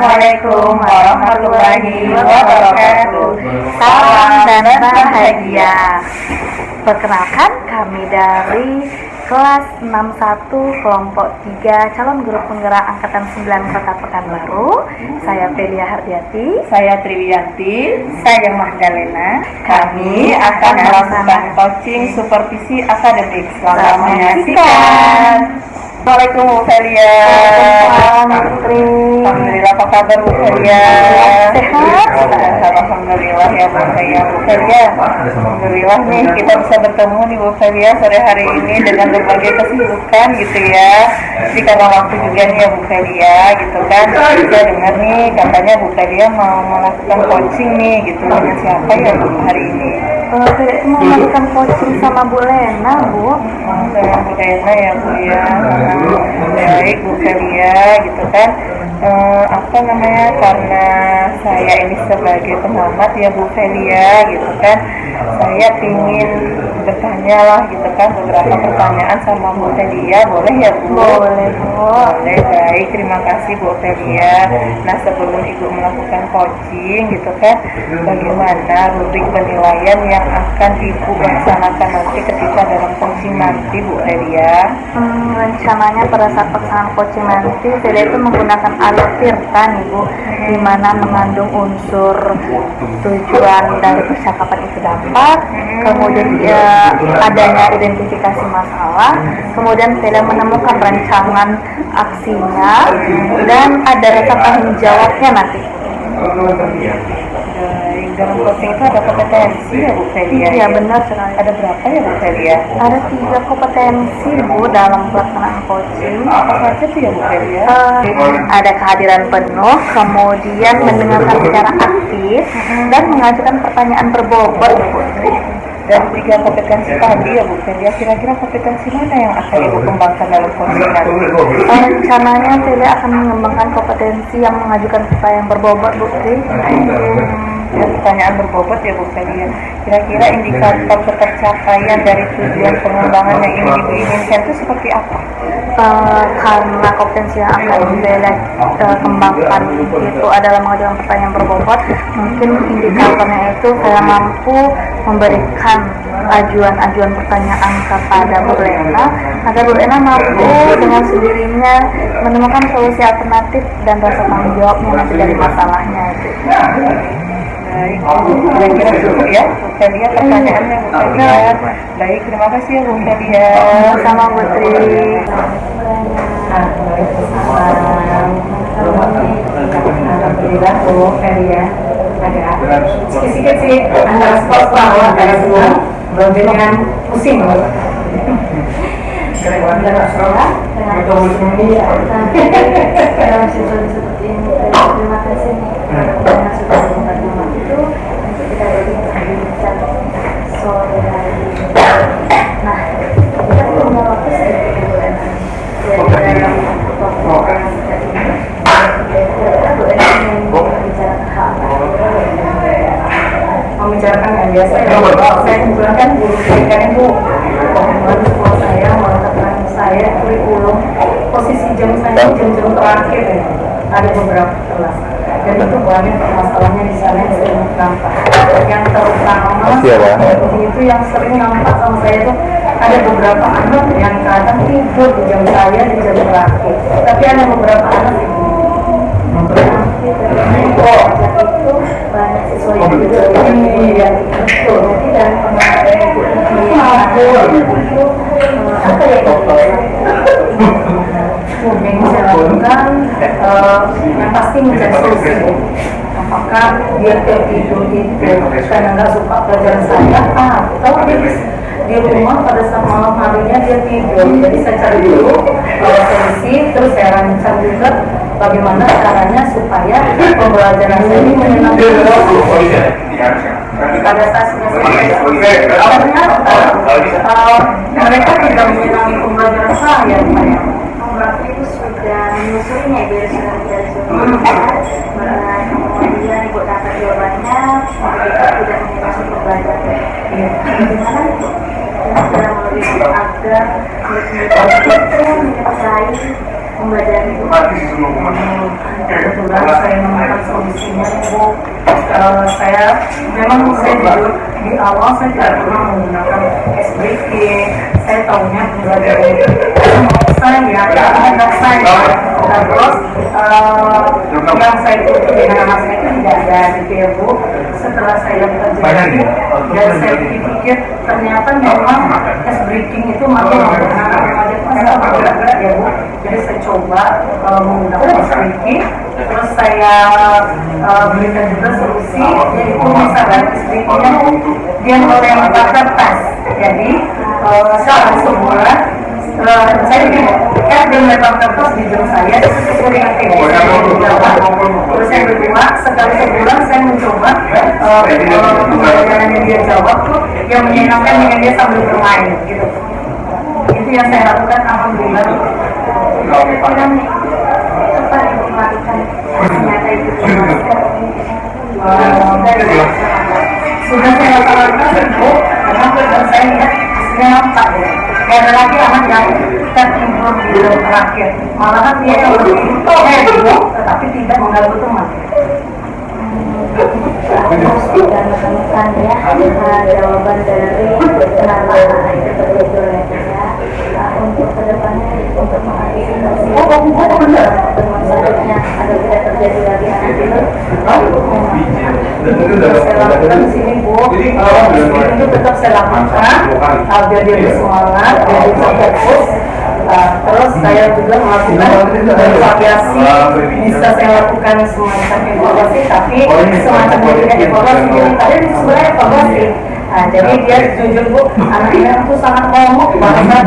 Assalamualaikum warahmatullahi wabarakatuh. Salam dan bahagia. Perkenalkan, kami dari kelas 61 kelompok 3 calon guru penggerak angkatan 9 Kota Pekanbaru. Saya Felia Hardiati, saya Triwiyanti, saya Magdalena. Kami akan melakukan coaching supervisi akademik. Selamat menyaksikan. Assalamualaikum Bu Felia. Alhamdulillah, apa kabar Bu Felia? Sehat. Alhamdulillah ya Bu Felia. Alhamdulillah nih kita bisa bertemu nih Bu Felia sore hari ini dengan berbagai kesibukan gitu ya. Jadi karena waktu juga nih ya Bu Felia gitu kan. Saya dengar nih katanya Bu Felia mau melakukan coaching nih gitu dengan siapa ya Bu hari ini? Saya mau melakukan coaching sama Bu Lena, Bu. Dengan Bu Lena ya Bu ya. Baik Bu Felia gitu kan. Apa namanya, karena saya ini sebagai pengamat ya Bu Felia gitu kan, saya ingin bertanya lah gitu kan beberapa pertanyaan sama Bu Felia, boleh ya Bu? Boleh Bu. Boleh, baik, terima kasih Bu Felia. Nah, sebelum Ibu melakukan coaching gitu kan, bagaimana rubrik penilaian yang akan Ibu laksanakan nanti ketika dalam coaching nanti Bu Felia? Rencananya pada saat pelaksanaan coaching nanti saya itu menggunakan alur tirta nih Bu, di mana mengandung unsur tujuan dari percakapan itu dapat, kemudian adanya identifikasi masalah, kemudian saya menemukan rancangan aksinya, dan ada rasa tanggung jawabnya nanti. Dalam coaching itu ada kompetensi ya Bu Felia? Iya benar sekali. Ada berapa ya Bu Felia? Ada 3 kompetensi Bu dalam pelaksanaan coaching. Apa saja tuh ya Bu Felia? Ada kehadiran penuh, kemudian mendengarkan secara aktif, dan mengajukan pertanyaan berbobot Bu. Dari 3 kompetensi tadi ya Bu Felia, kira-kira kompetensi mana yang akan Ibu kembangkan dalam coaching nanti? Rencananya saya akan mengembangkan kompetensi yang mengajukan pertanyaan berbobot Bu. Ya, pertanyaan berbobot ya Bu Felia. Kira-kira indikator ketercapaian dari tujuan pengembangan yang ingin Ibu inginkan itu seperti apa? Karena kompetensi yang akan saya kembangkan itu adalah mengajukan pertanyaan berbobot, mungkin indikatornya itu saya mampu memberikan ajuan pertanyaan kepada Bu Lena agar Bu Lena mampu dengan sendirinya menemukan solusi alternatif dan rasa tanggung jawabnya nanti dari masalahnya itu. Baik, kira-kira cukup ya Bu Felia pertanyaannya Bu Felia. Baik, terima kasih ya Bu Felia. Sama Bu Tri. Alhamdulillah Bu Felia ada sedikit sih antara sport bahwa ada semua dengan pusing Terima kasih karena sudah membantu itu untuk kita berbincang sore hari ini. Nah, kita punya waktu sedikit Bu Lena. Dalam pertemuan kita ini, Bu Lena ingin membicarakan membicarakan yang biasa ya. Saya kebetulan guru pendidikan Bu. Kemudian sekolah saya mengatakan saya kurikulum posisi jam saya jam terakhir ya. Ada beberapa kelas dan itu banyak masalahnya di sana yang sering nampak. Yang terutama itu yang sering nampak sama saya itu ada beberapa anak yang kadang tidur di jam saya di jam terakhir, tapi ada beberapa anak itu banyak siswa yang betul. jadi dan kemarin itu apa ya yang saya lakukan yang pasti mencari solusi. Apakah dia tertidur itu karena nggak suka pelajaran saya atau di rumah pada saat malam harinya dia tidur. Jadi saya cari dulu solusi, terus saya rancang juga bagaimana caranya supaya pembelajaran saya ini menyenangkan. Pada saat saya mereka tidak menyenangi pembelajaran saya. Berarti itu sudah menyusurinya biar sudah dari kemudian Ibu dapat jawabannya mereka tidak menyenangi pembelajaran. Bagaimana itu? Dan sudah melalui agar itu menyertai mempelajari itu. Kebetulan saya menemukan solusinya Bu. Saya memang saya jujur di awal saya tidak pernah menggunakan SBK. Saya tahunya dari saya anak saya. Nah, terus yang saya itu dengan anak saya itu tidak ada gitu ya Bu. Setelah saya pelajari dan saya pikir ternyata memang ice breaking itu makin anak remaja itu masih bergerak-gerak ya Bu. Jadi saya coba menggunakan ice breaking. Terus saya berikan juga solusi yaitu misalkan ice breakingnya dia melempar kertas. Jadi saat sebulan saya belum lempar kertas di jam saya itu sesuai dengan teknik saya berjalan. Terus yang kedua sekali sebulan saya mencoba pembelajarannya dia jawab tuh yang menyenangkan dengan dia sambil bermain gitu. Itu yang saya lakukan alhamdulillah. Sudah saya lakukan itu karena saya lihat hasilnya nampak ya. Karena lagi anak yang terimprove di terakhir, malahan dia yang lebih heboh tetapi tidak mengganggu teman. Sudah menemukan ya jawaban dari kenapa itu terjadi ya. Untuk kedepannya untuk mengantisipasi selanjutnya agar tidak terjadi lagi anak itu Saya lakukan di sini Bu, itu tetap saya lakukan biar dia bersemangat, biar dia fokus. Terus saya juga melakukan evaluasi, bisa saya lakukan semacam evaluasi, tapi semacam juga evaluasi. Tadi sebenarnya evaluasi. Nah, jadi dia jujur Bu, anaknya itu sangat ngomong banget.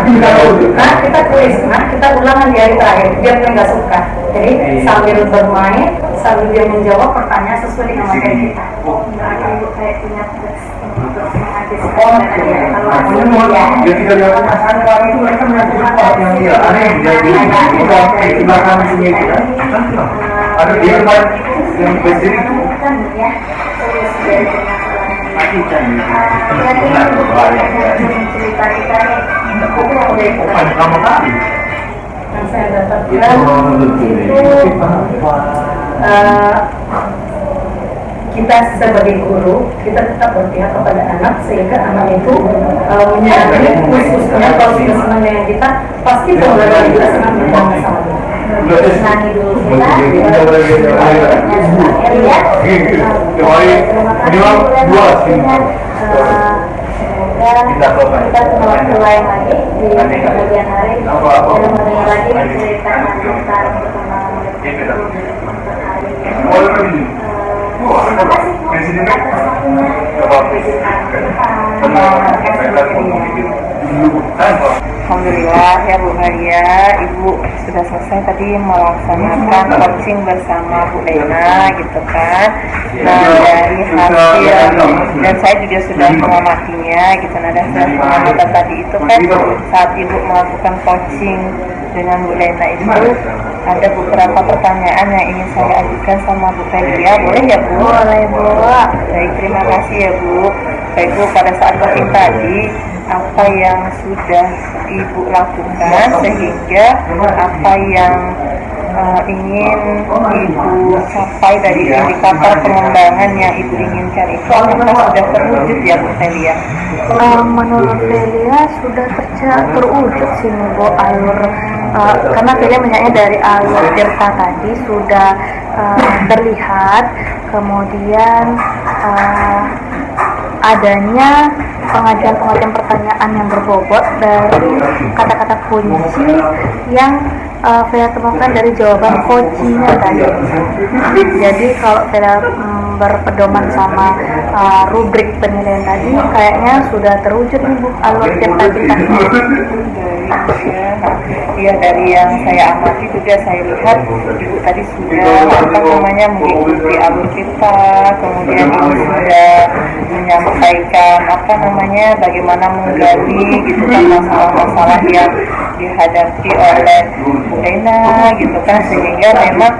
Nah, kita tulis, kita ulangan di hari terakhir. Dia pun nggak suka. Jadi sambil bermain, sambil dia menjawab pertanyaan sesuai dengan materi kita. Saya punya tips untuk Dia tidak dapat masalah lagi itu mereka melakukan yang dia aneh jadi di belakang sini kan ada dia yang berdiri itu ya solusi dari cerita kita Yang saya dapatkan itu kita sebagai guru kita tetap berpihak kepada anak sehingga anak itu menyadari khususnya kalau sudah senang dengan kita pasti pembelajaran kita senang bersama sama. Nani dulu kita semoga kita semua mulai lagi di kemudian hari dan mendengar lagi menceritakan tentang perkembangan terima kasih atas waktunya. Alhamdulillah ya Bu Maria, Ibu sudah selesai tadi melaksanakan coaching bersama Bu Lena gitu kan. Nah dari hasil dan saya juga sudah mengamatinya gitu. Nah dan saya mengamati tadi itu kan saat Ibu melakukan coaching dengan Bu Lena itu ada beberapa pertanyaan yang ingin saya ajukan sama Bu Felia. Boleh ya Bu? Boleh Bu. Baik, terima kasih ya Bu. Baik Bu, pada saat coaching tadi apa yang sudah Ibu lakukan sehingga apa yang ingin Ibu capai dari indikator pengembangan yang Ibu inginkan itu apakah sudah terwujud ya Bu Felia? Menurut Felia sudah terwujud sih Bu alur karena Felia melihatnya dari alur Tirta tadi sudah terlihat, kemudian adanya pengajuan pertanyaan yang berbobot dari kata-kata kunci yang saya temukan dari jawaban coachingnya tadi. Jadi kalau saya berpedoman sama rubrik penilaian tadi, kayaknya sudah terwujud nih Bu alur Tirta kita. Ya dari yang saya amati juga saya lihat Ibu tadi sudah mengikuti alur kita, kemudian Ibu sudah menyampaikan bagaimana menggali gitu kan masalah-masalah yang dihadapi oleh Bu Ena gitu kan, sehingga memang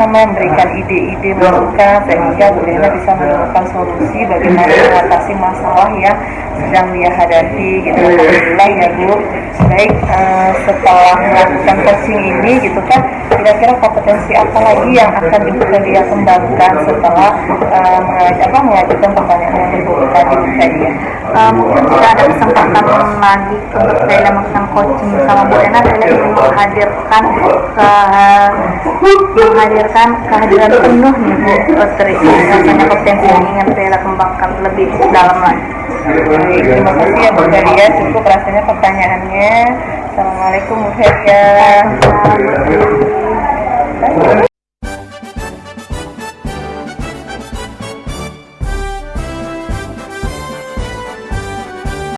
memberikan ide-ide masukan sehingga Bu Ena bisa menemukan solusi bagaimana mengatasi masalah yang sedang dia hadapi gitu. Alhamdulillah ya Bu. Baik, setelah melakukan coaching ini gitu kan, kira-kira kompetensi apa lagi yang akan Ibu Felia kembangkan setelah mengajukan pertanyaan yang berbeda tadi Bu Felia? Mungkin jika ada kesempatan lagi untuk saya melakukan coaching sama Bu Ena, saya ingin menghadirkan kehadiran penuh nih Bu Putri. Rasanya potensi yang ingin saya kembangkan lebih dalam lagi. Baik, terima kasih ya Bu Felia, cukup rasanya pertanyaannya. Assalamualaikum Bu Felia.